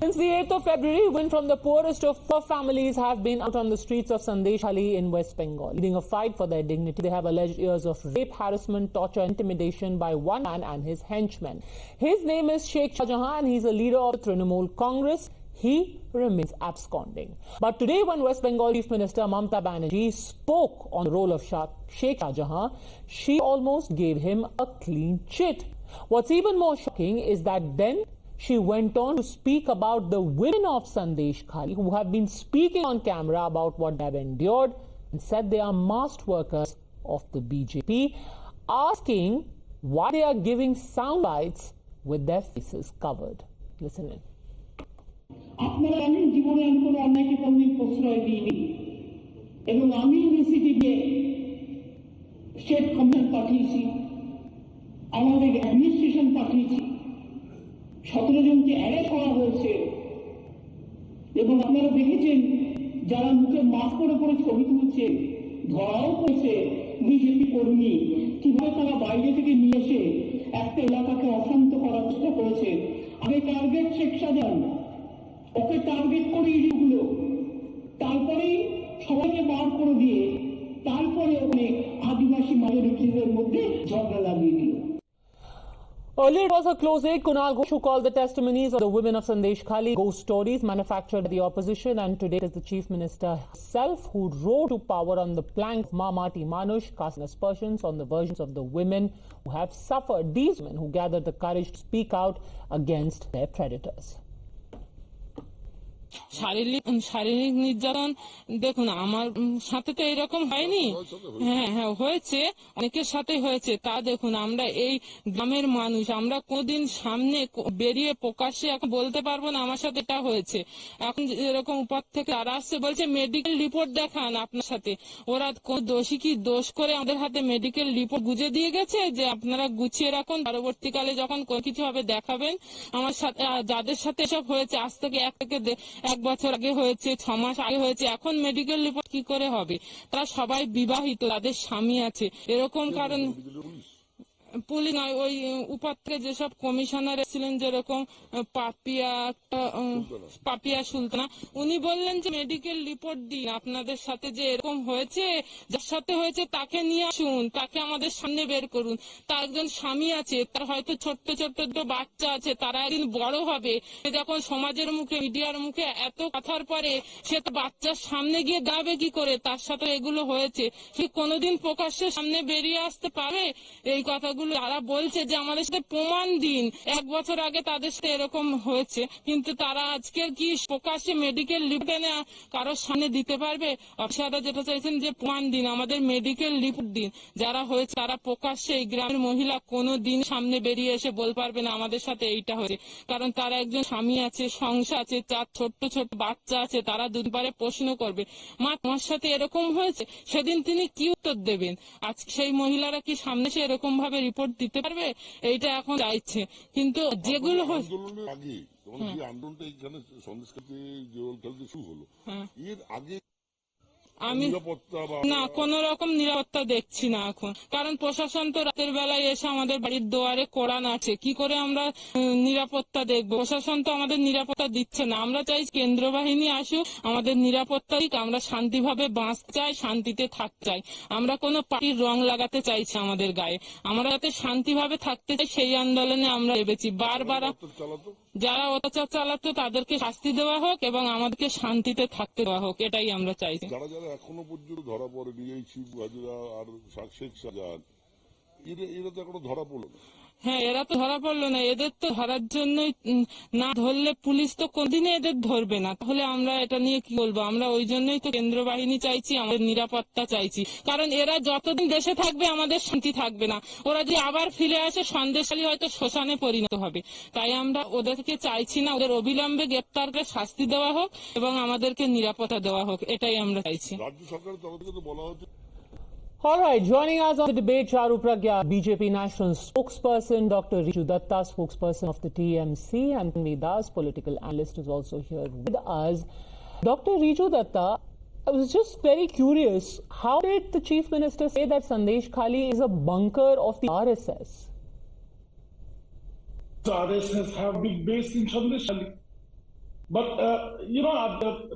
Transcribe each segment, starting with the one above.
Since the 8th of February, women from the poorest of poor families have been out on the streets of Sandeshkhali in West Bengal, leading a fight for their dignity. They have alleged years of rape, harassment, torture, intimidation by one man and his henchmen. His name is Sheikh Shahjahan and he's a leader of the Trinamool Congress. He remains absconding. But today, when West Bengal Chief Minister Mamata Banerjee spoke on the role of Sheikh Shahjahan, she almost gave him a clean chit. What's even more shocking is that then she went on to speak about the women of Sandeshkhali who have been speaking on camera about what they have endured and said they are masked workers of the BJP, asking why they are giving sound bites with their faces covered. Listen in. আপনারা জানেন জীবনে আমি কোনো অন্যায়কে কোনোদিন প্রশ্রয় দিইনি এবং আমি ইউনিভার্সিটিতে স্টেট কমিশন পাঠিয়েছি, আমাদের অ্যাডমিনিস্ট্রেশন পাঠিয়েছি, 17 জনকে অ্যারেস্ট করা হয়েছে এবং আপনারা দেখেছেন যারা মুখে মাস্ক পরে পরে ছবি তুলছে ধরাও পড়েছে বিজেপি কর্মী, কিভাবে তারা বাইরে থেকে নিয়ে এসে একটা এলাকাকে অশান্ত করার চেষ্টা করেছে। আগে টার্গেট শেখ শাহজাহান, ওকে টার্গেট করে ইডিগুলো, তারপরেই সবাইকে বার করে দিয়ে তারপরে ওখানে আদিবাসী মাইনরিটিদের মধ্যে ঝগড়া লাগিয়ে দিল। Earlier it was a close aide, Kunal Ghosh, who called the testimonies of the women of Sandeshkhali ghost stories manufactured by the opposition, and today it is the Chief Minister herself who rode to power on the plank of Mamata Banerjee, casting aspersions on the versions of the women who have suffered, these women who gathered the courage to speak out against their predators. শারীরিক নির্যাতন দেখুন, আমার সাথে তো এরকম হয়নি। হ্যাঁ হয়েছে, অনেকের সাথে হয়েছে। তা দেখুন, আমরা এই গ্রামের মানুষ, আমরা কোনদিন সামনে বেরিয়ে প্রকাশ্যে এখন বলতে পারবো না আমার সাথে এটা হয়েছে। এখন এরকম উপর থেকে তারা আসছে বলছে মেডিকেল রিপোর্ট দেখান আপনার সাথে। ওরা কোন দোষী কি দোষ করে আমাদের হাতে মেডিকেল রিপোর্ট গুজে দিয়ে গেছে যে আপনারা গুছিয়ে রাখুন, পরবর্তীকালে যখন কোনো কিছু হবে দেখাবেন। আমার সাথে যাদের সাথে এসব হয়েছে আজ থেকে এক বছর আগে হয়েছে, 6 মাস আগে হয়েছে, এখন মেডিকেল রিপোর্ট কি করে হবে? তারা সবাই বিবাহিত, তাদের স্বামী আছে, এরকম কারণ পুলিশ নয়, ওই উপর থেকে যেসব কমিশনার এসেছিলেন, যেরকম পাপিয়া সুলতানা, উনি বললেন যে মেডিকেল রিপোর্ট দিন, আপনাদের সাথে যে এরকম হয়েছে, যার সাথে হয়েছে তাকে নিয়ে আসুন, তাকে আমাদের সামনে বের করুন। তার একজন স্বামী আছে, তার হয়তো ছোট্ট ছোট্ট দুটো বাচ্চা আছে, তারা একদিন বড় হবে। যখন সমাজের মুখে, মিডিয়ার মুখে এত কথার পরে সে তো বাচ্চার সামনে গিয়ে দাঁড়াবে কি করে? তার সাথে এগুলো হয়েছে, সে কোনোদিন প্রকাশ্যে সামনে বেরিয়ে আসতে পারবে? এই কথাগুলো যারা বলছে যে আমাদের সাথে প্রমাণ দিন, 1 বছর আগে তাদের সাথে এরকম হয়েছে, কিন্তু তারা আজকে কি প্রকাশ্যে মেডিকেল রিপোর্ট এনে কারোর সামনে দিতে পারবে? অফিসাররা যেটা চাইছেন যে প্রমাণ দিন, আমাদের মেডিকেল রিপোর্ট দিন। যারা হয়েছে তারা প্রকাশ্যে, এই গ্রামের মহিলা কোনো দিন সামনে বেরিয়ে এসে বলতে পারবে না আমাদের সাথে এইটা হয়েছে, কারণ তার একজন স্বামী আছে, সংসার আছে, 4 ছোট্ট ছোট্ট বাচ্চা আছে। তারা দুবারে প্রশ্ন করবে, মা তোমার সাথে এরকম হয়েছে, সেদিন তিনি কি উত্তর দেবেন? আজকে সেই মহিলারা কি সামনে সে এরকম ভাবে রিপোর্ট দিতে পারবে? এইটা এখন চাইছে। কিন্তু যেগুলো আমি না কোন রকম নিরাপত্তা দেখছি না এখন, কারণ প্রশাসন তো রাতের বেলায় এসে আমাদের বাড়ির দুয়ারে কড়া নাড়ছে, কি করে আমরা নিরাপত্তা দেখবো? প্রশাসন তো আমাদের নিরাপত্তা দিচ্ছে না। আমরা চাই কেন্দ্র বাহিনী আসুক, আমাদের নিরাপত্তা দিক, আমরা শান্তিভাবে বাঁচতে চাই, শান্তিতে থাকতে চাই। আমরা কোনো পার্টির রং লাগাতে চাইছি আমাদের গায়ে, আমরা যাতে শান্তিভাবে থাকতে চাই, সেই আন্দোলনে আমরা নেমেছি। বারবার যারা অত্যাচার চালাতো তাদেরকে শাস্তি দেওয়া হোক এবং আমাদেরকে শান্তিতে থাকতে দেওয়া হোক, এটাই আমরা চাইছি। এখনো পর্যন্ত ধরা পড়েনি এই শিব হাজরা আর শেখ শাহজাহান, এরা তো এখনো ধরা পড়লো না। হ্যাঁ, এরা তো ধরা পড়লো না। এদের তো ধরার জন্যই, না ধরলে পুলিশ তো কোনদিনই এদের ধরবে না। তাহলে আমরা এটা নিয়ে কি বলবো? আমরা ওই জন্যই তো কেন্দ্র বাহিনী চাইছি, আমাদের নিরাপত্তা চাইছি, কারণ এরা যতদিন দেশে থাকবে আমাদের শান্তি থাকবে না। ওরা যদি আবার ফিরে আসে, সন্দেশখালী হয়তো শ্মশানে পরিণত হবে। তাই আমরা ওদেরকে চাইছি না, ওদের অবিলম্বে গ্রেপ্তার করে শাস্তি দেওয়া হোক এবং আমাদেরকে নিরাপত্তা দেওয়া হোক, এটাই আমরা চাইছি। রাজ্য সরকারের তরফ থেকে তো বলা হচ্ছে। All right, joining us on the debate, Charu Pragya, BJP national spokesperson, Dr. Riju Dutta, spokesperson of the TMC, and Tanvi Das, political analyst, is also here with us. Dr. Riju Dutta, I was just very curious, how did the Chief Minister say that Sandeshkhali is a bunker of the RSS? The RSS have big base in Sandeshkhali. But,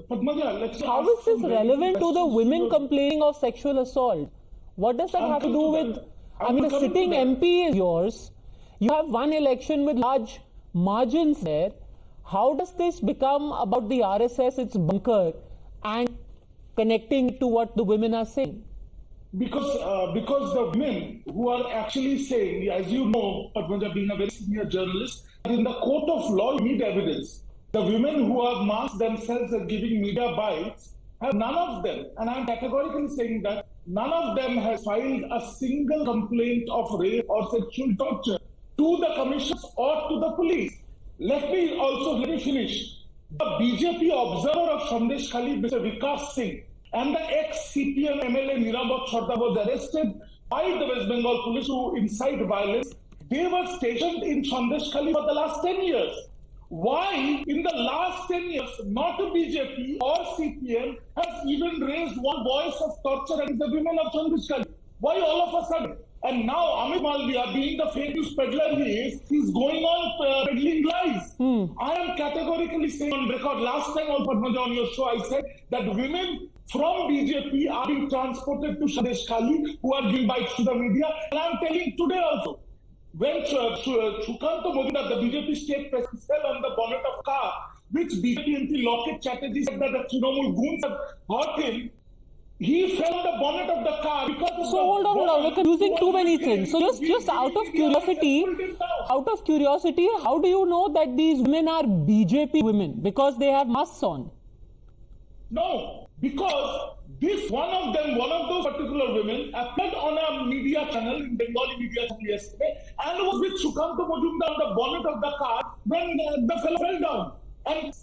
Padmaja, let's... How is this relevant to the women complaining of sexual assault? What does that have to do with... I mean, a sitting MP is yours. You have one election with large margins there. How does this become about the RSS, its bunker, and connecting to what the women are saying? Because the women who are actually saying, as you know, Padmaja, being a very senior journalist, in the court of law, you need evidence. The women who have masked themselves as giving media bites, have none of them, and I'm categorically saying that none of them has filed a single complaint of rape or sexual torture to the commissions or to the police. Let me finish. The BJP observer of Sandeshkhali, Mr. Vikas Singh, and the ex-CPM MLA Nirabat Sardar was arrested by the West Bengal police to incite violence. They were stationed in Sandeshkhali for the last 10 years. Why, in the last 10 years, not the BJP or CPM has even raised one voice of torture against the women of Sandeshkhali? Why all of a sudden? And now Amit Malviya, being the fake news peddler he is going on peddling lies. I am categorically saying on record, last time on Padma on your show, I said that women from BJP are being transported to Sandeshkhali who are giving bites to the media. And I am telling today also, when Sukanta Majumdar, the BJP state president, fell on the bonnet of car, which BJP MP Loket Chatterjee said that the Trinamool goons have got him, he fell on the bonnet of the car because... So hold on, we're confusing too many things. So just out of curiosity, how do you know that these women are BJP women? Because they have masks on. No, because this one of those particular women appeared on a media channel, in Bengali media channel yesterday, and was with Sukanta Majumdar on the bonnet of the car when the fellow fell down. And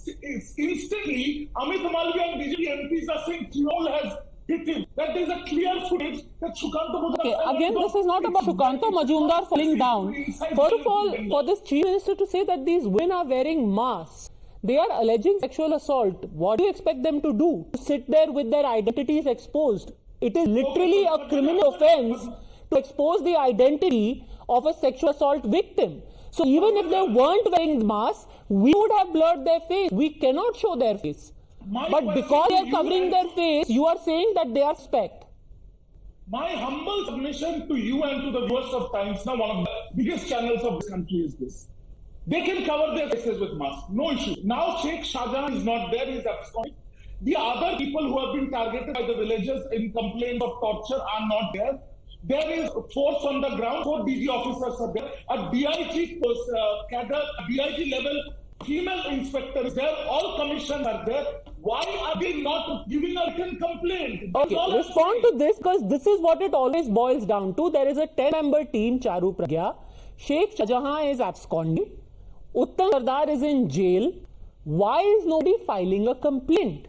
instantly, Amit Malviya and BJP MPs are saying Trinamool has hit him. That there is a clear footage that Sukanta Majumdar... Okay, again, this is not about Sukanta Majumdar falling down. First of all, for this Chief Minister to say that these women are wearing masks, they are alleging sexual assault. What do you expect them to do? To sit there with their identities exposed? It is literally a criminal offense to expose the identity of a sexual assault victim. So even if they weren't wearing masks, we would have blurred their face. We cannot show their face. But because they are covering their face, you are saying that they are suspect. My humble submission to you and to the viewers of Times, now one of the biggest channels of this country is this. They can cover their faces with masks, no issue. Now Sheikh Shahjahan is not there, he is absconding. The other people who have been targeted by the villagers in complaint of torture are not there. There is force on the ground, 4 DG officers are there, a DIG cadre, DIG level female inspectors there, all commissions are there. Why are they not giving a written complaint? Okay, respond to this, because this is what it always boils down to. There is a 10-member team, Charu Pragya. Sheikh Shahjahan is absconding. Uttam Sardar is in jail. Why is nobody filing a complaint?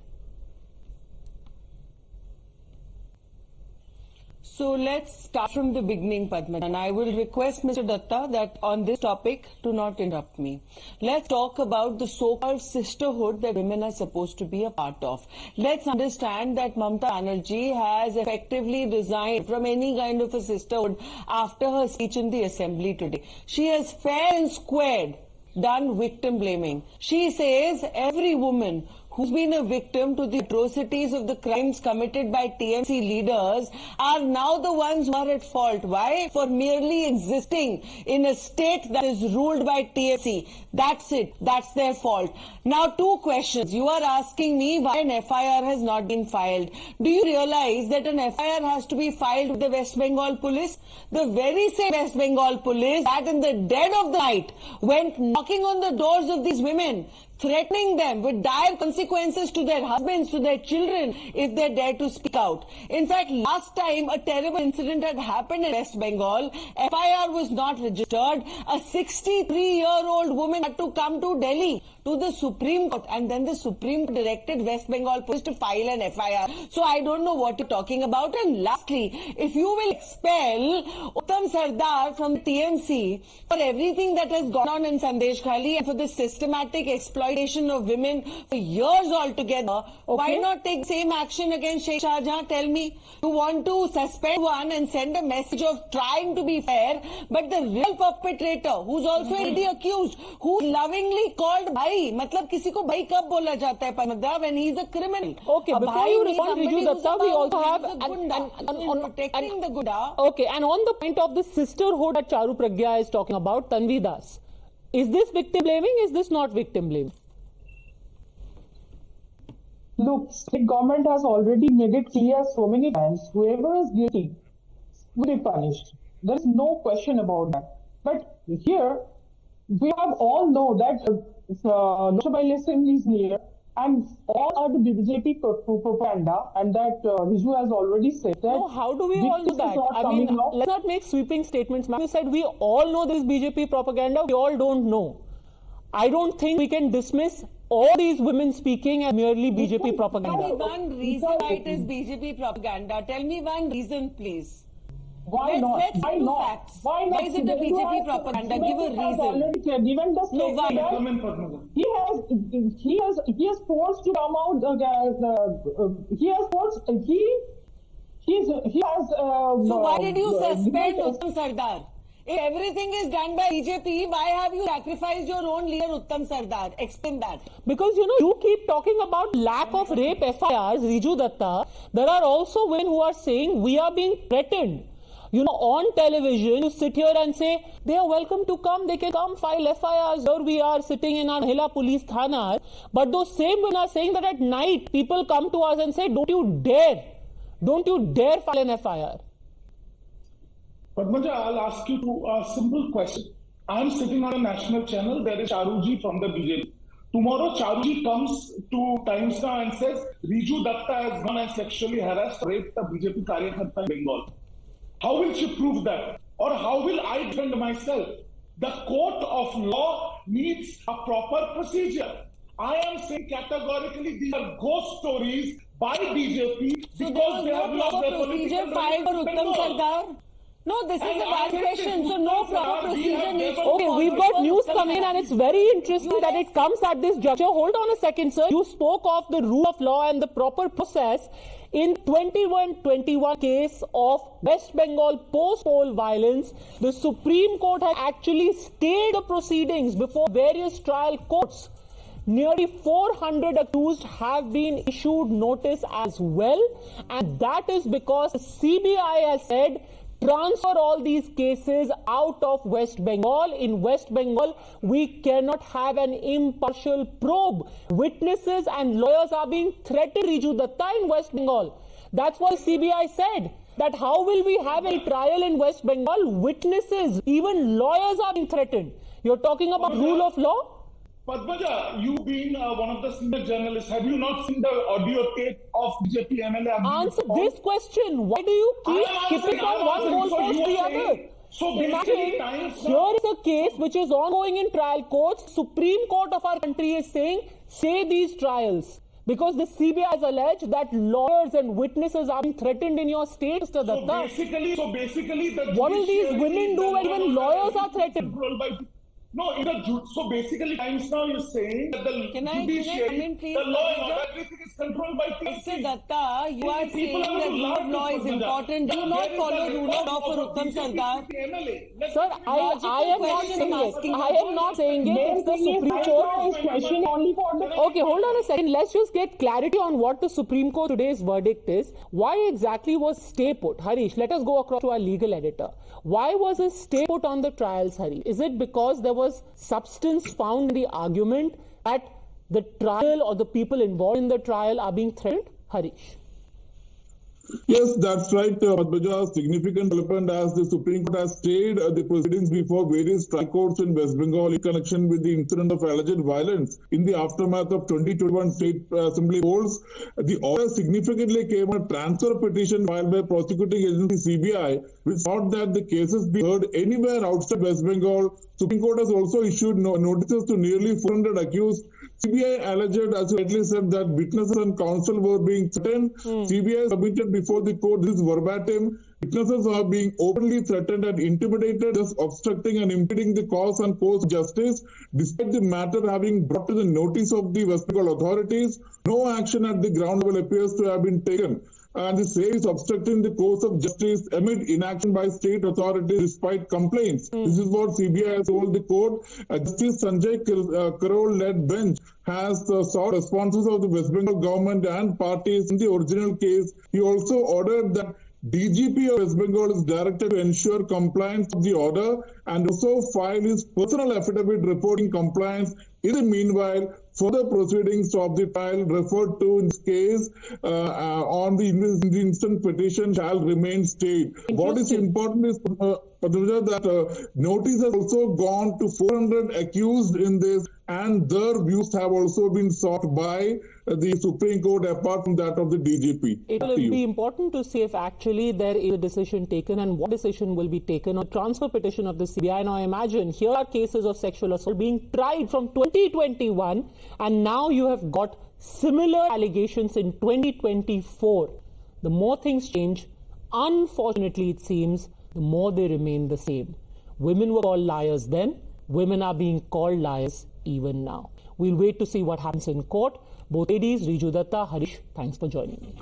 So let's start from the beginning, Padma. And I will request Mr. Dutta that on this topic, do not interrupt me. Let's talk about the so-called sisterhood that women are supposed to be a part of. Let's understand that Mamata Banerjee has effectively resigned from any kind of a sisterhood after her speech in the assembly today. She has fair and squared done victim blaming. She says every woman who's been a victim to the atrocities of the crimes committed by TMC leaders are now the ones who are at fault. Why? For merely existing in a state that is ruled by TMC. That's it. That's their fault. Now, 2 questions. You are asking me why an FIR has not been filed. Do you realize that an FIR has to be filed with the West Bengal police? The very same West Bengal police that in the dead of the night went knocking on the doors of these women, threatening them with dire consequences to their husbands, to their children, if they dare to speak out. In fact, last time a terrible incident had happened in West Bengal. FIR was not registered. A 63-year-old woman had to come to Delhi to the Supreme Court, and then the Supreme Court directed West Bengal police to file an FIR. So I don't know what you're talking about. And lastly, if you will expel Uttam Sardar from TMC for everything that has gone on in Sandeshkhali and for the systematic exploitation exploitation of women for years altogether. Why not take same action against Sheikh Shahjahan? Tell me, you want to suspend one and send a message of trying to be fair, but the real perpetrator, who's also already accused, who's lovingly called bhai, matlab kisi ko bhai kab bola jata hai Padma, when he's a criminal. Okay, before you respond, Riju Dutta, we also have protecting the Gunda. Okay, and on the point of the sisterhood that Charu Pragya is talking about, Tanvi Das, is this victim blaming? Is this not victim blaming? Look, state government has already made it clear so many times, whoever is guilty will be punished. There is no question about that. But here, we have all know that Lok Sabha election is near, and all are the BJP propaganda, and that Riju has already said that. No, how do we all know that? I mean, let's not make sweeping statements. You said we all know this BJP propaganda, we all don't know. I don't think we can dismiss all these women speaking as merely BJP propaganda. Tell me one reason why it is BJP propaganda. Tell me one reason, please. Why not? Why not? Why not? Why is it the BJP propaganda? Give a reason. Given the No, why? He has forced to come out. He has forced. He has. So why did you suspend Uttam Sardar? If everything is done by BJP, why have you sacrificed your own leader Uttam Sardar? Explain that. Because, you keep talking about lack of rape FIRs, Riju Dutta. There are also women who are saying we are being threatened. On television, you sit here and say, they are welcome to come, they can come file FIRs. Here we are sitting in our Mahila police thana. But those same women are saying that at night, people come to us and say, don't you dare file an FIR. Padma, I'll ask you a simple question. I'm sitting on a national channel. There is Charuji from the BJP. Tomorrow, Charuji comes to Times Now and says, Riju Dutta has gone and sexually harassed, raped a BJP karyakarta in Bengal. How will she prove that? Or how will I defend myself? The court of law needs a proper procedure. I am saying categorically these are ghost stories by BJP because they have lost their political filed for Uttam Sardar. No, this is a bad question. So no proper procedure needs to be Okay, we've got news coming in, and it's very interesting that it comes at this juncture. Hold on a second, sir. You spoke of the rule of law and the proper process. In 2121 case of West Bengal post-poll violence, the Supreme Court had actually stayed the proceedings before various trial courts. Nearly 400 accused have been issued notice as well, and that is because the CBI has said transfer all these cases out of West Bengal. In West Bengal, we cannot have an impartial probe. Witnesses and lawyers are being threatened, Riju Dutta, in West Bengal. That's why CBI said that how will we have a trial in West Bengal? Witnesses, even lawyers are being threatened. You're talking about rule of law? Padma, you being one of the senior journalists, have you not seen the audio tape of BJP MLA? Answer this question. Why do you keep skipping on one goalpost to the other? So imagine, here is a case which is ongoing in trial courts. Supreme Court of our country is saying, say these trials. Because the CBI has alleged that lawyers and witnesses are being threatened in your state, Mr. Datta. So basically, what will these women do when even lawyers are threatened? No, so basically, Times Now is saying that the judiciary, the law and order, everything is controlled by Mr. Datta, you are saying that rule of law is important. Do you not follow rule of law for Uttam Sardar? Sir, I am not saying it. I am not saying it. It's the Supreme Court. Okay, hold on a second. Let's just get clarity on what the Supreme Court today's verdict is. Why exactly was stay put? Harish, let us go across to our legal editor. Why was a stay put on the trials, Harish? Is it because there was substance found in the argument that the trial or the people involved in the trial are being threatened? Harish. Yes, that's right, Padma. Significant development as the Supreme Court has stayed the proceedings before various trial courts in West Bengal in connection with the incident of alleged violence in the aftermath of 2021 state assembly polls. The order significantly came on a transfer petition filed by prosecuting agency CBI, which thought that the cases be heard anywhere outside West Bengal. Supreme Court has also issued notices to nearly 400 accused, CBI alleged, as you rightly said, that witnesses and counsel were being threatened. CBI submitted before the court this verbatim. Witnesses are being openly threatened and intimidated, thus obstructing and impeding the cause and course of justice. Despite the matter having brought to the notice of the West Bengal authorities, no action at the ground level appears to have been taken. And the same is obstructing the course of justice amid inaction by state authorities despite complaints. This is what CBI has told the court. Justice Sanjay Karol-led bench has sought responses of the West Bengal government and parties in the original case. He also ordered that DGP of West Bengal is directed to ensure compliance of the order and also file his personal affidavit reporting compliance. In the meanwhile, further proceedings of the trial referred to in this case on the instant petition shall remain stayed. What is important is that notice has also gone to 400 accused in this, and their views have also been sought by the Supreme Court apart from that of the DGP. It will be important to see if actually there is a decision taken and what decision will be taken on transfer petition of the CBI. Now imagine, here are cases of sexual assault being tried from 2021 and now you have got similar allegations in 2024. The more things change, unfortunately it seems, the more they remain the same. Women were called liars then, women are being called liars even now. We'll wait to see what happens in court. Both ladies, Riju Dutta, Harish, thanks for joining me.